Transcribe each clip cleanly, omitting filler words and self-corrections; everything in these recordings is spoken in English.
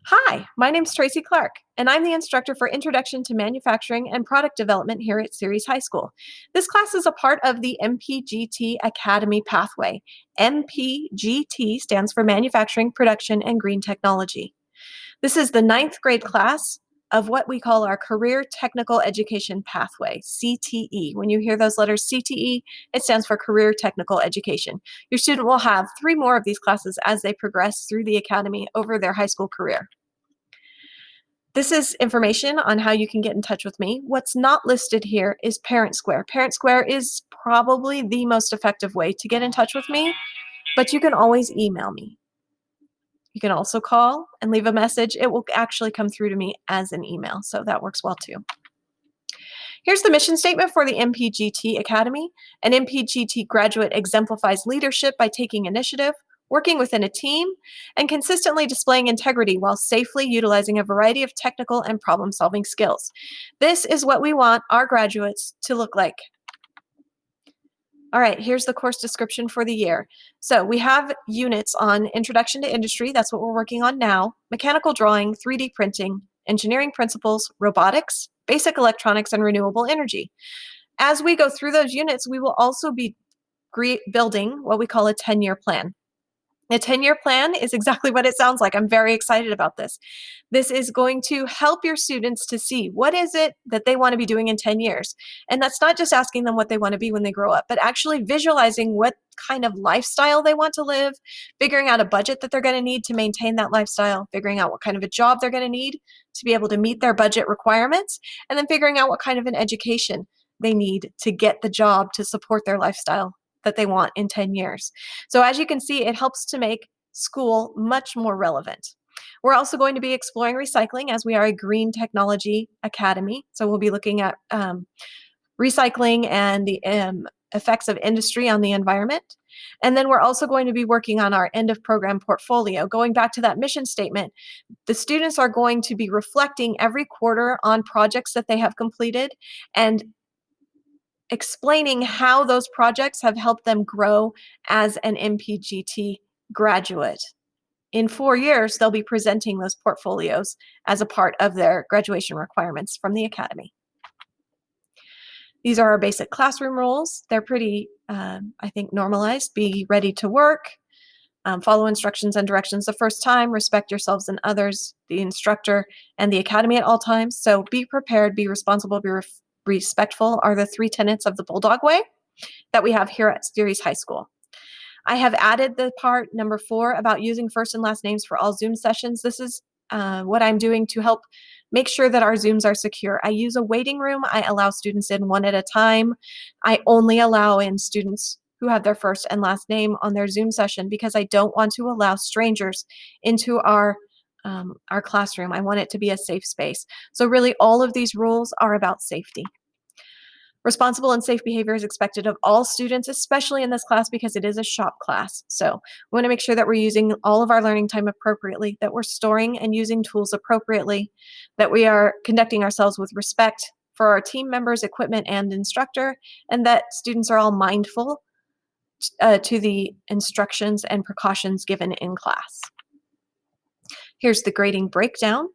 Hi, my name's Tracy Clark, and I'm the instructor for Introduction to Manufacturing and Product Development here at Ceres High School. This class is a part of the MPGT Academy pathway. MPGT stands for Manufacturing, Production, and Green Technology. This is the ninth grade class of what we call our Career Technical Education Pathway, CTE. When you hear those letters CTE, it stands for Career Technical Education. Your student will have 3 more of these classes as they progress through the academy over their high school career. This is information on how you can get in touch with me. What's not listed here is Parent Square. Parent Square is probably the most effective way to get in touch with me, but you can always email me. You can also call and leave a message. It will actually come through to me as an email, so that works well too. Here's the mission statement for the MPGT Academy. An MPGT graduate exemplifies leadership by taking initiative, working within a team, and consistently displaying integrity while safely utilizing a variety of technical and problem-solving skills. This is what we want our graduates to look like. All right, here's the course description for the year. So we have units on Introduction to Industry, that's what we're working on now, mechanical drawing, 3D printing, engineering principles, robotics, basic electronics, and renewable energy. As we go through those units, we will also be building what we call a 10-year plan. A 10-year plan is exactly what it sounds like. I'm very excited about this. This is going to help your students to see what is it that they want to be doing in 10 years. And that's not just asking them what they want to be when they grow up, but actually visualizing what kind of lifestyle they want to live, figuring out a budget that they're going to need to maintain that lifestyle, figuring out what kind of a job they're going to need to be able to meet their budget requirements, and then figuring out what kind of an education they need to get the job to support their lifestyle that they want in 10 years. So as you can see, it helps to make school much more relevant. We're also going to be exploring recycling as we are a green technology academy. So we'll be looking at recycling and the effects of industry on the environment. And then we're also going to be working on our end of program portfolio. Going back to that mission statement, the students are going to be reflecting every quarter on projects that they have completed and explaining how those projects have helped them grow as an MPGT graduate. In 4 years, they'll be presenting those portfolios as a part of their graduation requirements from the academy. These are our basic classroom rules. They're pretty, I think, normalized. Be ready to work, follow instructions and directions the first time, respect yourselves and others, the instructor, and the academy at all times. So be prepared, be responsible, be respectful are the 3 tenets of the Bulldog Way that we have here at Ceres High School. I have added the part number 4 about using first and last names for all Zoom sessions. This is what I'm doing to help make sure that our Zooms are secure. I use a waiting room. I allow students in one at a time. I only allow in students who have their first and last name on their Zoom session because I don't want to allow strangers into our classroom. I want it to be a safe space. So really all of these rules are about safety. Responsible and safe behavior is expected of all students, especially in this class because it is a shop class. So we want to make sure that we're using all of our learning time appropriately, that we're storing and using tools appropriately, that we are conducting ourselves with respect for our team members, equipment, and instructor, and that students are all mindful to the instructions and precautions given in class. Here's the grading breakdown.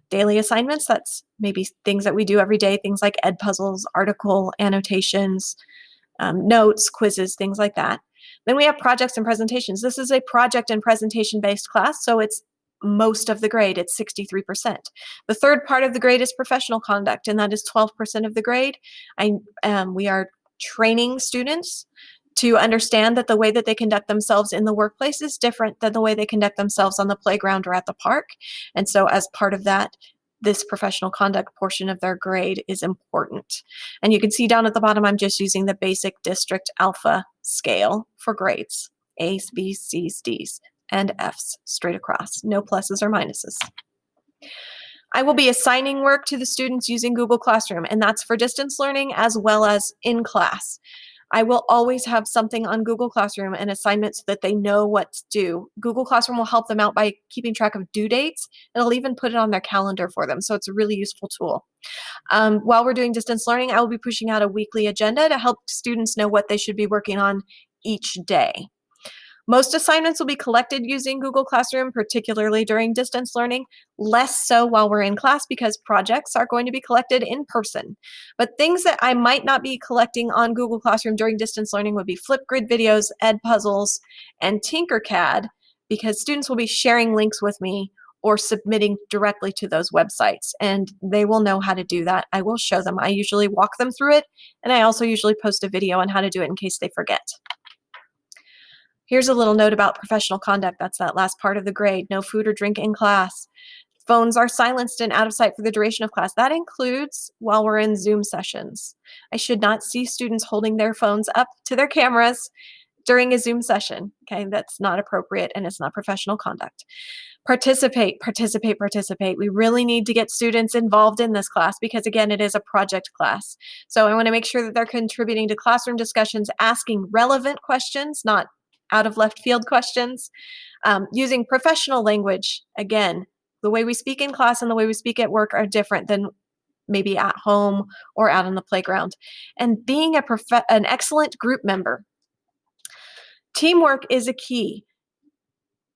Daily assignments, that's maybe things that we do every day, things like ed puzzles, article annotations, notes, quizzes, things like that. Then we have projects and presentations. This is a project and presentation-based class, so it's most of the grade, it's 63%. The third part of the grade is professional conduct, and that is 12% of the grade. We are training students to understand that the way that they conduct themselves in the workplace is different than the way they conduct themselves on the playground or at the park. And so as part of that, this professional conduct portion of their grade is important. And you can see down at the bottom, I'm just using the basic district alpha scale for grades, A's, B's, C's, D's, and F's straight across, no pluses or minuses. I will be assigning work to the students using Google Classroom, and that's for distance learning as well as in class. I will always have something on Google Classroom and assignments so that they know what to do. Google Classroom will help them out by keeping track of due dates. It'll even put it on their calendar for them, so it's a really useful tool. While we're doing distance learning, I will be pushing out a weekly agenda to help students know what they should be working on each day. Most assignments will be collected using Google Classroom, particularly during distance learning, less so while we're in class because projects are going to be collected in person. But things that I might not be collecting on Google Classroom during distance learning would be Flipgrid videos, Edpuzzles, and Tinkercad, because students will be sharing links with me or submitting directly to those websites, and they will know how to do that. I will show them. I usually walk them through it, and I also usually post a video on how to do it in case they forget. Here's a little note about professional conduct. That's that last part of the grade. No food or drink in class. Phones are silenced and out of sight for the duration of class. That includes while we're in Zoom sessions. I should not see students holding their phones up to their cameras during a Zoom session. Okay, that's not appropriate and it's not professional conduct. Participate, participate, participate. We really need to get students involved in this class because, again, it is a project class. So I want to make sure that they're contributing to classroom discussions, asking relevant questions, not out of left field questions, using professional language. Again, the way we speak in class and the way we speak at work are different than maybe at home or out on the playground. And being an excellent group member. Teamwork is a key.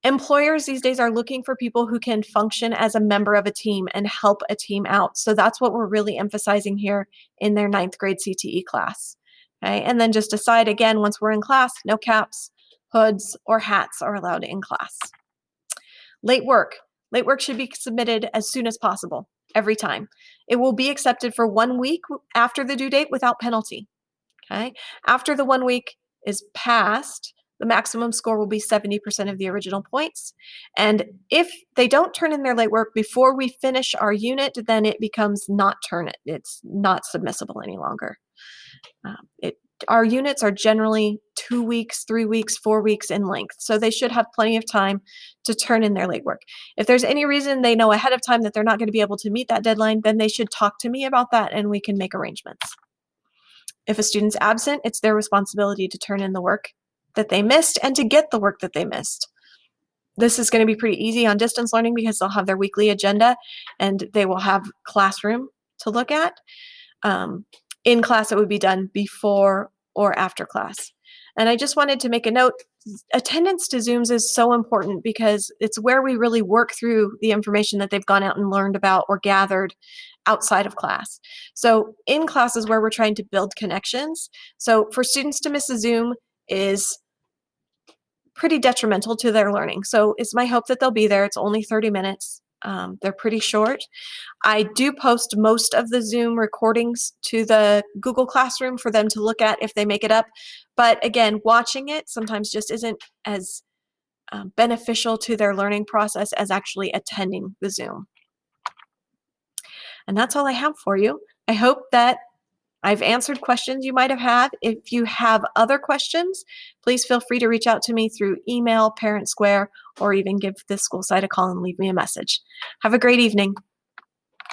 Employers these days are looking for people who can function as a member of a team and help a team out. So that's what we're really emphasizing here in their 9th grade CTE class. Okay, and then just decide again, once we're in class, no caps, hoods, or hats are allowed in class. Late work. Late work should be submitted as soon as possible, every time. It will be accepted for 1 week after the due date without penalty. Okay, after the 1 week is passed, the maximum score will be 70% of the original points. And if they don't turn in their late work before we finish our unit, then it becomes it's not submissible any longer. Our units are generally 2 weeks, 3 weeks, 4 weeks in length, so they should have plenty of time to turn in their late work. If there's any reason they know ahead of time that they're not going to be able to meet that deadline, then they should talk to me about that and we can make arrangements. If a student's absent, it's their responsibility to turn in the work that they missed and to get the work that they missed. This is going to be pretty easy on distance learning because they'll have their weekly agenda and they will have classroom to look at. In class, it would be done before or after class. And I just wanted to make a note, attendance to Zooms is so important because it's where we really work through the information that they've gone out and learned about or gathered outside of class. So in class is where we're trying to build connections. So for students to miss a Zoom is pretty detrimental to their learning. So it's my hope that they'll be there. It's only 30 minutes. They're pretty short. I do post most of the Zoom recordings to the Google Classroom for them to look at if they make it up. But again, watching it sometimes just isn't as beneficial to their learning process as actually attending the Zoom. And that's all I have for you. I hope that I've answered questions you might have had. If you have other questions, please feel free to reach out to me through email, Parent Square, or even give the school site a call and leave me a message. Have a great evening.